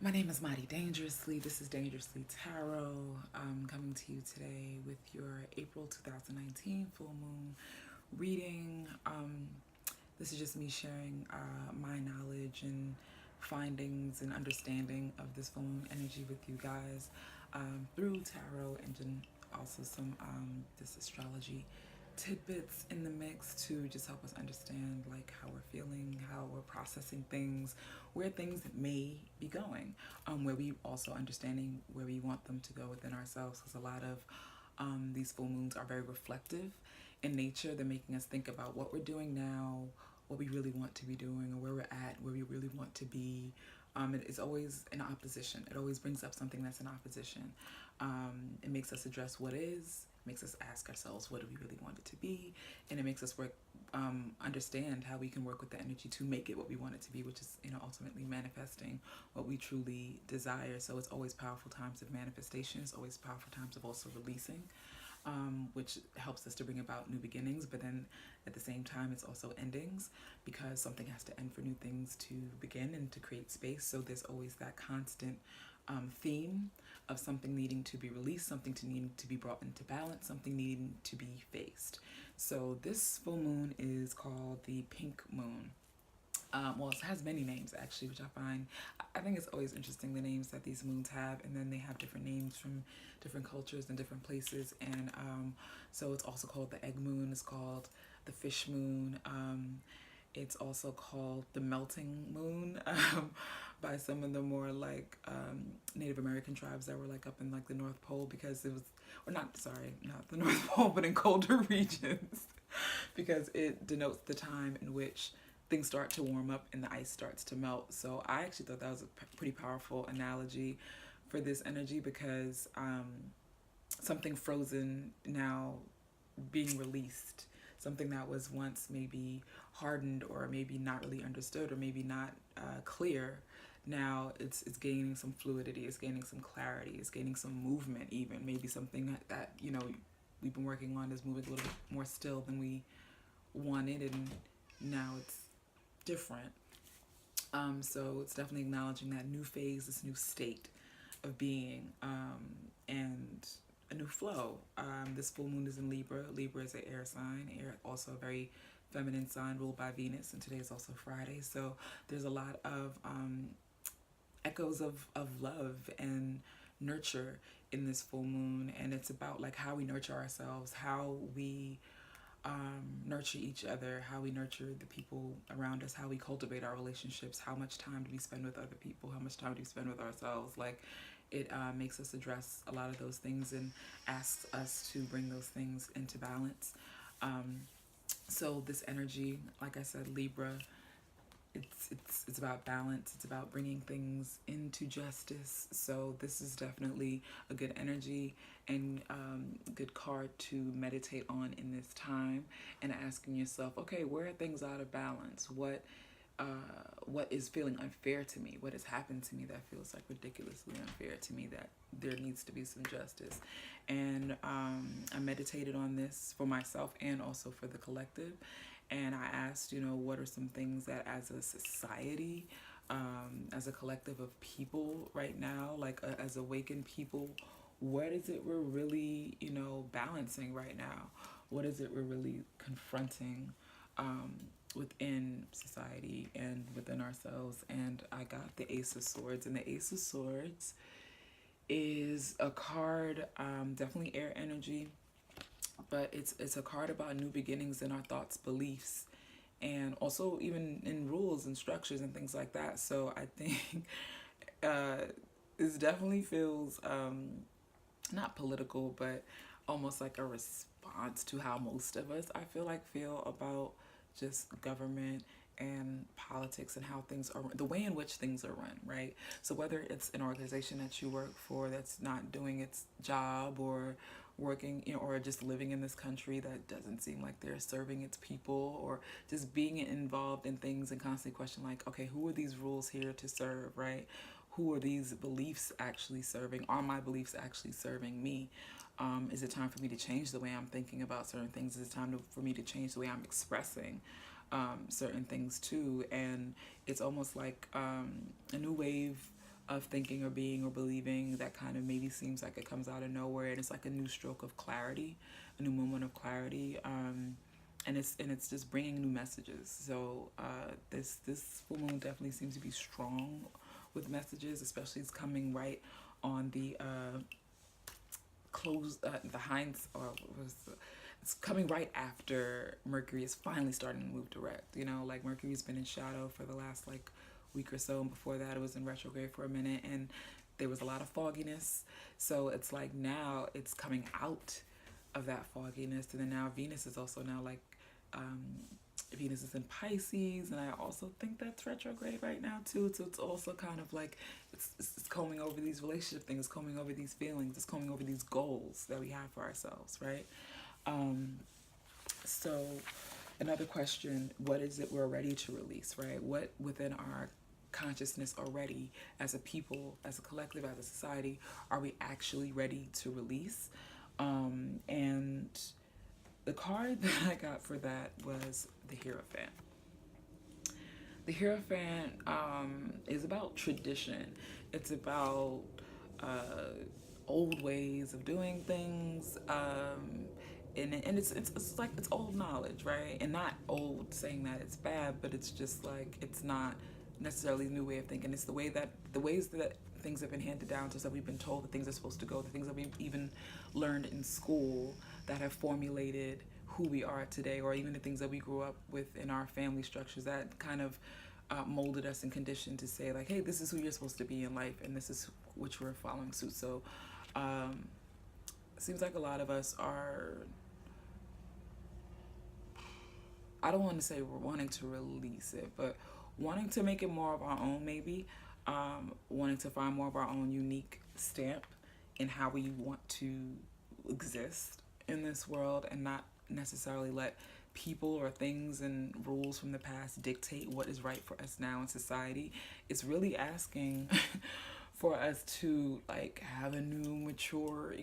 My name is Madi Dangerously. This is Dangerously Tarot. I'm coming to you today with your April 2019 full moon reading. This is just me sharing my knowledge and findings and understanding of this full moon energy with you guys through tarot and then also some this astrology tidbits in the mix to just help us understand like how we're feeling, how we're processing things, where things may be going, where we also understanding where we want them to go within ourselves, because a lot of these full moons are very reflective in nature. They're making us think about what we're doing now, what we really want to be doing, or where we're at, where we really want to be. It is always in opposition. It always brings up something that's in opposition. It makes us address what is, makes us ask ourselves what do we really want it to be, and it makes us work, understand how we can work with the energy to make it what we want it to be, which is ultimately manifesting what we truly desire. So it's always powerful times of manifestation. It's always powerful times of also releasing, which helps us to bring about new beginnings. But then at the same time, it's also endings, because something has to end for new things to begin and to create space. So there's always that constant theme of something needing to be released, something to needing to be brought into balance, something needing to be faced. So this full moon is called the pink moon. Well, it has many names actually, which I think it's always interesting, the names that these moons have, and then they have different names from different cultures and different places. And so it's also called the egg moon, it's called the fish moon, it's also called the melting moon by some of the more like Native American tribes that were like up in like the North Pole, because it was, or not, sorry, not the North Pole, but in colder regions, because it denotes the time in which things start to warm up and the ice starts to melt. So I actually thought that was a pretty powerful analogy for this energy, because something frozen now being released, something that was once maybe hardened or maybe not really understood or maybe not clear, now it's gaining some fluidity, it's gaining some clarity, it's gaining some movement, even maybe something that we've been working on is moving a little bit more still than we wanted, and now it's different. So it's definitely acknowledging that new phase, this new state of being, and a new flow. This full moon is in Libra. Libra is an air sign, air, also a very feminine sign ruled by Venus, and today is also Friday. So there's a lot of echoes of love and nurture in this full moon, and it's about like how we nurture ourselves, how we nurture each other, how we nurture the people around us, how we cultivate our relationships, how much time do we spend with other people, how much time do we spend with ourselves. Like it makes us address a lot of those things and asks us to bring those things into balance. So this energy, like I said, Libra, it's about balance. It's about bringing things into justice. So this is definitely a good energy and good card to meditate on in this time, and asking yourself, okay, where are things out of balance? What is feeling unfair to me? What has happened to me that feels like ridiculously unfair to me, that there needs to be some justice? And I meditated on this for myself and also for the collective. And I asked, what are some things that as a society, as a collective of people right now, like as awakened people, what is it we're really, balancing right now? What is it we're really confronting within society and within ourselves? And I got the Ace of Swords, and the Ace of Swords is a card, definitely air energy, but it's a card about new beginnings in our thoughts, beliefs, and also even in rules and structures and things like that. So I think this definitely feels not political, but almost like a response to how most of us, I feel like, feel about just government and politics and how things are, the way in which things are run, right? So whether it's an organization that you work for that's not doing its job, or working, or just living in this country that doesn't seem like they're serving its people, or just being involved in things and constantly question like, okay, who are these rules here to serve, right? Who are these beliefs actually serving? Are my beliefs actually serving me? Is it time for me to change the way I'm thinking about certain things? Is it time for me to change the way I'm expressing certain things too? And it's almost like a new wave of thinking or being or believing that kind of maybe seems like it comes out of nowhere, and it's like a new stroke of clarity, a new moment of clarity. And it's just bringing new messages. So this full moon definitely seems to be strong with messages, especially it's coming right on the the hinds, or was it's coming right after Mercury is finally starting to move direct. You know, like Mercury's been in shadow for the last like week or so, and before that it was in retrograde for a minute, and there was a lot of fogginess. So it's like now it's coming out of that fogginess, and then now Venus is also now like Venus is in Pisces, and I also think that's retrograde right now too. So it's also kind of like it's combing over these relationship things, combing over these feelings, it's combing over these goals that we have for ourselves, right? So another question: what is it we're ready to release, right? What within our consciousness already, as a people, as a collective, as a society, are we actually ready to release? And the card that I got for that was the Hierophant. The Hierophant is about tradition. It's about old ways of doing things, and it's like it's old knowledge, right? And not old saying that it's bad, but it's just like it's not necessarily a new way of thinking. It's the ways that things have been handed down to us, that we've been told that things are supposed to go, the things that we've even learned in school that have formulated who we are today, or even the things that we grew up with in our family structures that kind of molded us and conditioned to say like, hey, this is who you're supposed to be in life, and this is which we're following suit. So it seems like a lot of us are, I don't want to say we're wanting to release it, but wanting to make it more of our own, maybe. Wanting to find more of our own unique stamp in how we want to exist in this world, and not necessarily let people or things and rules from the past dictate what is right for us now in society. It's really asking for us to like have a new mature,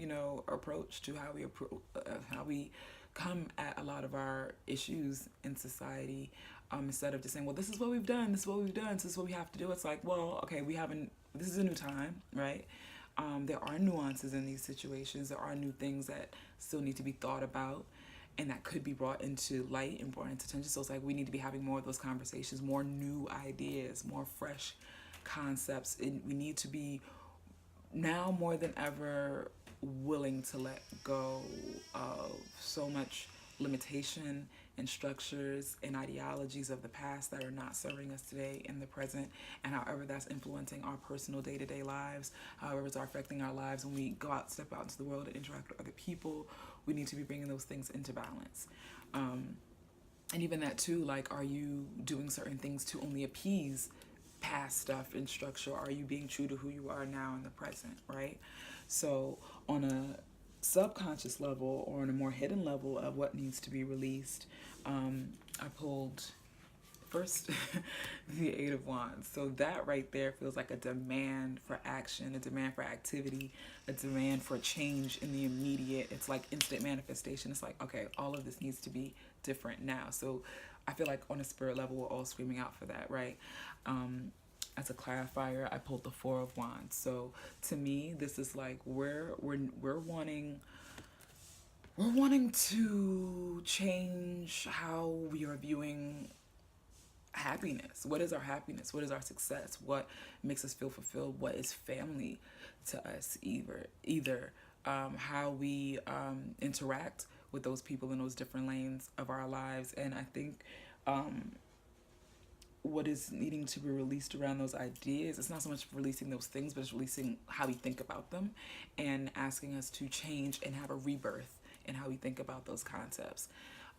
approach to how we come at a lot of our issues in society, instead of just saying, well, this is what we've done, this is what we've done, so this is what we have to do. It's like, well, okay, this is a new time, right? There are nuances in these situations. There are new things that still need to be thought about, and that could be brought into light and brought into attention. So it's like we need to be having more of those conversations, more new ideas, more fresh concepts. And we need to be now more than ever willing to let go of so much limitation and structures and ideologies of the past that are not serving us today in the present, and however that's influencing our personal day-to-day lives, however it's affecting our lives when we step out into the world and interact with other people. We need to be bringing those things into balance. And even that too, like, are you doing certain things to only appease past stuff and structure? Are you being true to who you are now in the present, right? So on a subconscious level, or on a more hidden level of what needs to be released, I pulled first the Eight of Wands. So that right there feels like a demand for action, a demand for activity, a demand for change in the immediate. It's like instant manifestation. It's like, okay, all of this needs to be different now. So I feel like on a spirit level, we're all screaming out for that, right? As a clarifier, I pulled the Four of Wands. So to me, this is like we're wanting to change how we are viewing happiness. What is our happiness? What is our success? What makes us feel fulfilled? What is family to us? Either how we interact with those people in those different lanes of our lives. And I think what is needing to be released around those ideas, it's not so much releasing those things, but it's releasing how we think about them, and asking us to change and have a rebirth in how we think about those concepts.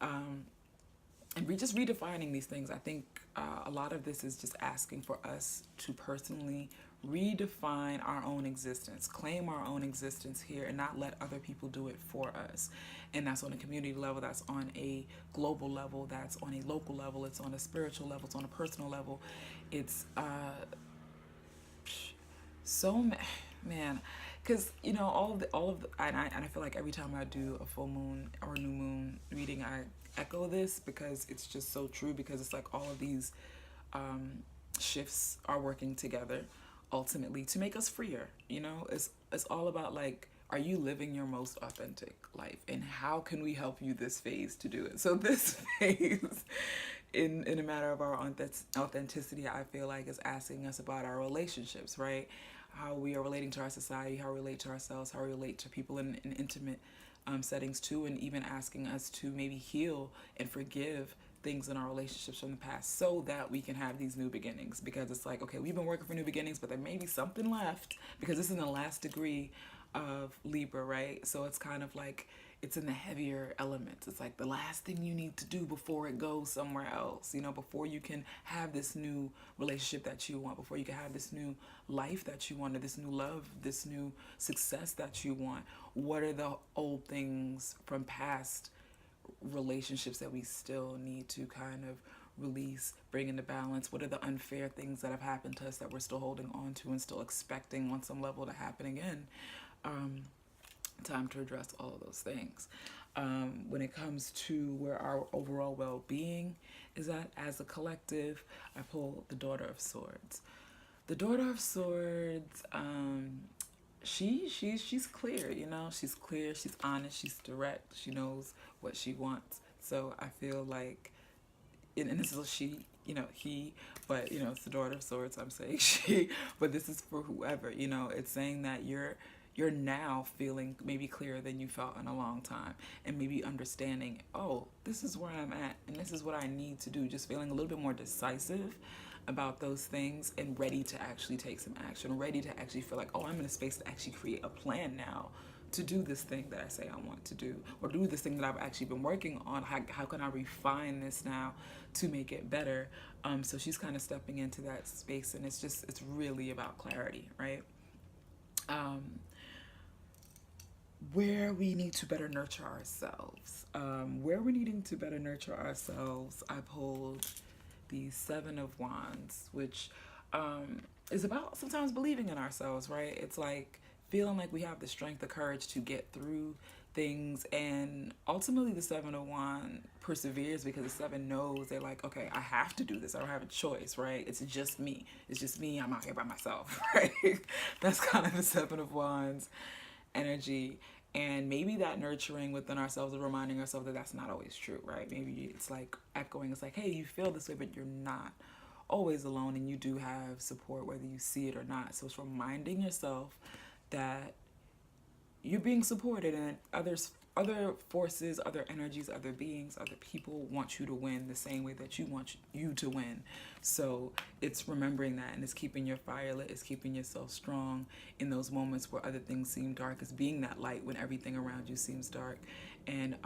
And we just redefining these things. I think a lot of this is just asking for us to personally redefine our own existence, claim our own existence here, and not let other people do it for us. And that's on a community level, that's on a global level, that's on a local level, it's on a spiritual level, it's on a personal level. It's man, because all of the, and I feel like every time I do a full moon or new moon reading, I echo this because it's just so true, because it's like all of these shifts are working together ultimately to make us freer. It's all about like, are you living your most authentic life, and how can we help you this phase to do it? So this phase, in a matter of our authenticity, I feel like is asking us about our relationships, right? How we are relating to our society, how we relate to ourselves, how we relate to people in intimate settings too, and even asking us to maybe heal and forgive things in our relationships from the past so that we can have these new beginnings. Because it's like, okay, we've been working for new beginnings, but there may be something left, because this is in the last degree of Libra, right? So it's kind of like, it's in the heavier elements. It's like the last thing you need to do before it goes somewhere else, before you can have this new relationship that you want, before you can have this new life that you want, or this new love, this new success that you want. What are the old things from past relationships that we still need to kind of release, bring into balance? What are the unfair things that have happened to us that we're still holding on to and still expecting on some level to happen again? Time to address all of those things. When it comes to where our overall well-being is at as a collective, I pull the Daughter of Swords. The Daughter of Swords, she's clear, she's clear, she's honest, she's direct, she knows what she wants. So I feel like, and this is a she, he, but it's the Daughter of Swords, I'm saying she, but this is for whoever. It's saying that you're now feeling maybe clearer than you felt in a long time, and maybe understanding, oh, this is where I'm at and this is what I need to do. Just feeling a little bit more decisive about those things, and ready to actually take some action, ready to actually feel like, oh, I'm in a space to actually create a plan now to do this thing that I say I want to do, or do this thing that I've actually been working on. How can I refine this now to make it better? So she's kind of stepping into that space, and it's really about clarity, right? Where we need to better nurture ourselves. Where we're needing to better nurture ourselves, I pulled the Seven of Wands, which is about sometimes believing in ourselves, right? It's like feeling like we have the strength, the courage to get through things, and ultimately the Seven of Wands perseveres because the Seven knows, they're like, okay, I have to do this. I don't have a choice, right? It's just me. I'm out here by myself, right? That's kind of the Seven of Wands energy. And maybe that nurturing within ourselves, or reminding ourselves that that's not always true, right? Maybe it's like echoing, it's like, hey, you feel this way, but you're not always alone, and you do have support whether you see it or not. So it's reminding yourself that you're being supported, and other forces, other energies, other beings, other people want you to win the same way that you want you to win. So it's remembering that, and it's keeping your fire lit, it's keeping yourself strong in those moments where other things seem dark. It's being that light when everything around you seems dark. And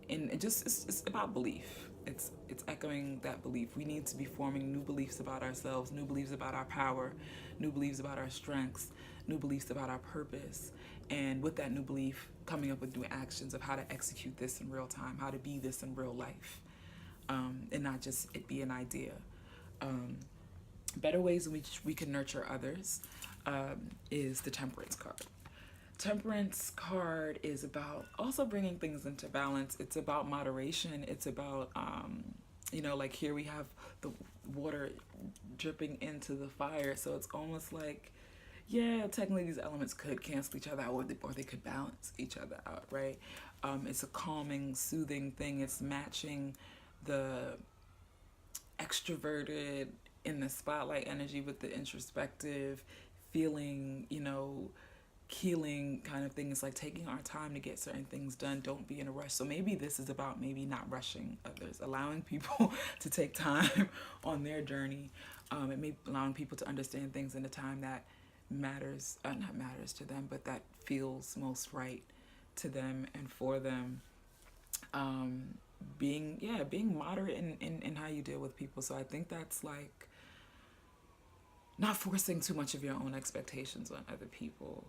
it's about belief. It's echoing that belief. We need to be forming new beliefs about ourselves, new beliefs about our power, new beliefs about our strengths, new beliefs about our purpose. And with that new belief, coming up with new actions of how to execute this in real time, how to be this in real life, and not just it be an idea. Better ways in which we can nurture others is the Temperance Card. Temperance Card is about also bringing things into balance. It's about moderation. It's about, like here we have the water dripping into the fire. So it's almost like, yeah, technically these elements could cancel each other out, or they could balance each other out, right? It's a calming, soothing thing. It's matching the extroverted in the spotlight energy with the introspective, feeling, healing kind of thing. It's like taking our time to get certain things done. Don't be in a rush. So maybe this is about maybe not rushing others, allowing people to take time on their journey, and maybe allowing people to understand things in a time that not matters to them, but that feels most right to them and for them. Being moderate in how you deal with people. So I think that's like not forcing too much of your own expectations on other people.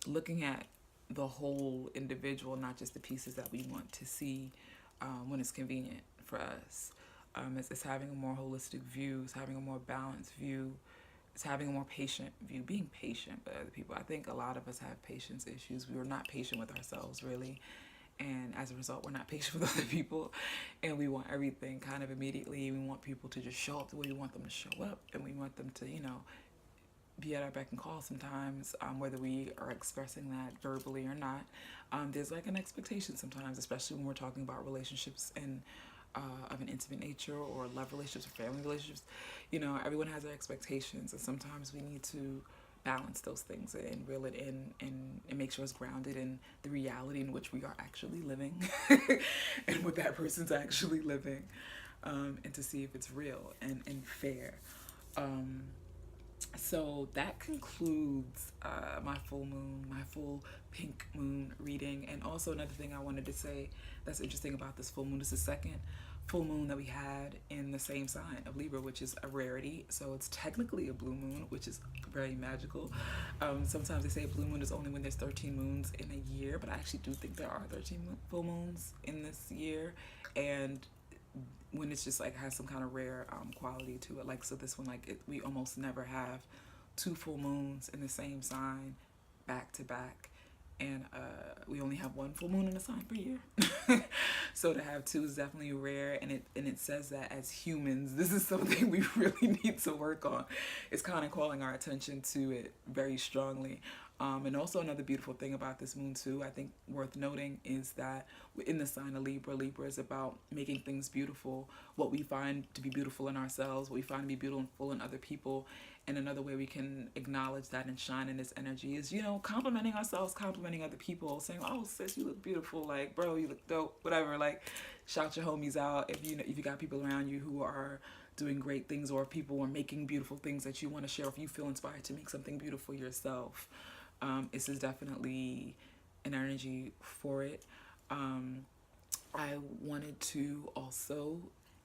Looking at the whole individual, not just the pieces that we want to see when it's convenient for us. It's having a more holistic view, it's having a more balanced view, it's having a more patient view, being patient with other people. I think a lot of us have patience issues. We were not patient with ourselves, really. And as a result, we're not patient with other people, and we want everything kind of immediately. We want people to just show up the way we want them to show up, and we want them to, be at our beck and call sometimes, whether we are expressing that verbally or not. There's like an expectation sometimes, especially when we're talking about relationships and of an intimate nature, or love relationships or family relationships. Everyone has their expectations, and sometimes we need to balance those things and reel it in, and make sure it's grounded in the reality in which we are actually living and what that person's actually living, and to see if it's real and fair. So that concludes my full pink moon reading. And also another thing I wanted to say that's interesting about this full moon is the second full moon that we had in the same sign of Libra, which is a rarity. So it's technically a blue moon, which is very magical. Sometimes they say a blue moon is only when there's 13 moons in a year, but I actually do think there are 13 full moons in this year. And when it's just like has some kind of rare quality to it, like, so this one, like, we almost never have two full moons in the same sign back to back, and we only have one full moon in a sign per year. So to have two is definitely rare, and it says that as humans, this is something we really need to work on. It's kind of calling our attention to it very strongly. And also another beautiful thing about this moon too, I think worth noting, is that in the sign of Libra is about making things beautiful, what we find to be beautiful in ourselves, what we find to be beautiful in other people. And another way we can acknowledge that and shine in this energy is, complimenting ourselves, complimenting other people, saying, "Oh, sis, you look beautiful," like, "Bro, you look dope," whatever. Like, shout your homies out if you got people around you who are doing great things, or if people are making beautiful things that you want to share, if you feel inspired to make something beautiful yourself. This is definitely an energy for it. I wanted to also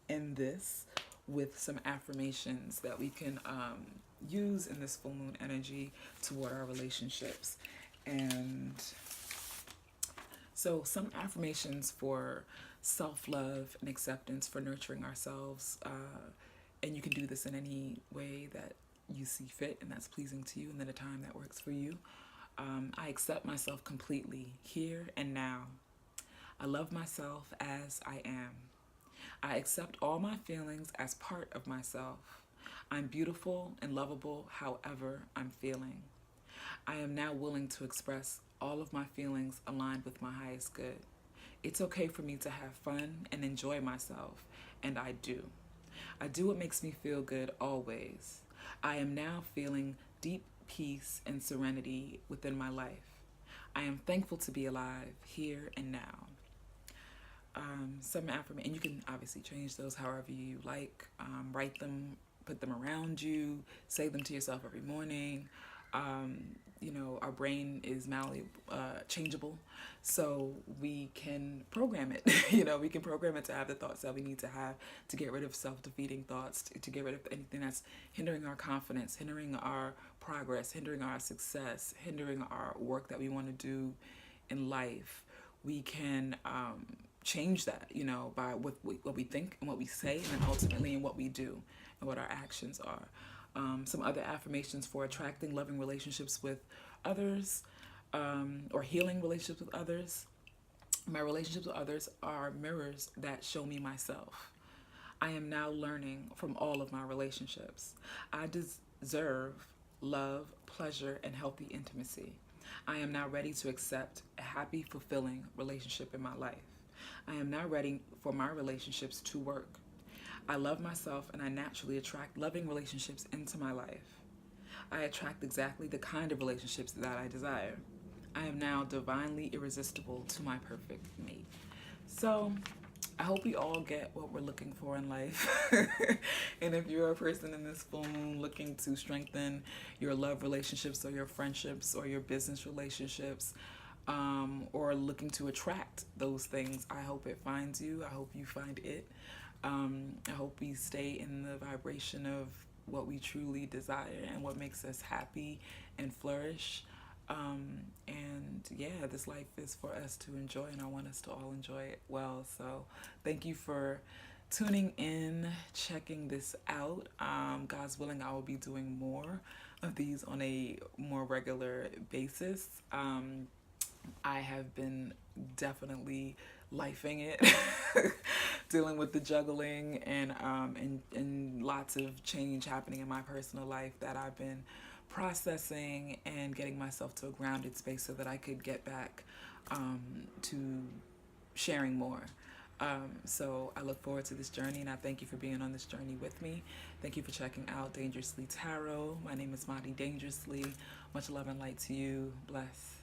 end this with some affirmations that we can use in this full moon energy toward our relationships. And so some affirmations for self-love and acceptance, for nurturing ourselves. And you can do this in any way that you see fit and that's pleasing to you, and at a time that works for you. I accept myself completely, here and now. I love myself as I am. I accept all my feelings as part of myself. I'm beautiful and lovable however I'm feeling. I am now willing to express all of my feelings aligned with my highest good. It's okay for me to have fun and enjoy myself, and I do. I do what makes me feel good always. I am now feeling deep peace and serenity within my life. I am thankful to be alive here and now. Some affirmation, and you can obviously change those however you like. Write them, put them around you, say them to yourself every morning. Our brain is changeable, so we can program it. We can program it to have the thoughts that we need to have, to get rid of self-defeating thoughts, to get rid of anything that's hindering our confidence, hindering our progress, hindering our success, hindering our work that we want to do in life. We can change that, by what we think and what we say, and then ultimately in what we do and what our actions are. Some other affirmations for attracting loving relationships with others, or healing relationships with others. My relationships with others are mirrors that show me myself. I am now learning from all of my relationships. I deserve love, pleasure, and healthy intimacy. I am now ready to accept a happy, fulfilling relationship in my life. I am now ready for my relationships to work. I love myself, and I naturally attract loving relationships into my life. I attract exactly the kind of relationships that I desire. I am now divinely irresistible to my perfect mate. So I hope we all get what we're looking for in life. And if you're a person in this full moon looking to strengthen your love relationships, or your friendships, or your business relationships, or looking to attract those things, I hope it finds you. I hope you find it. I hope we stay in the vibration of what we truly desire and what makes us happy and flourish. And yeah, this life is for us to enjoy, and I want us to all enjoy it well. So thank you for tuning in, checking this out. God's willing, I will be doing more of these on a more regular basis. I have been definitely lifing it, dealing with the juggling and lots of change happening in my personal life that I've been processing and getting myself to a grounded space so that I could get back to sharing more. So I look forward to this journey, and I thank you for being on this journey with me. Thank you for checking out Dangerously Tarot. My name is Madi Dangerously. Much love and light to you. Bless.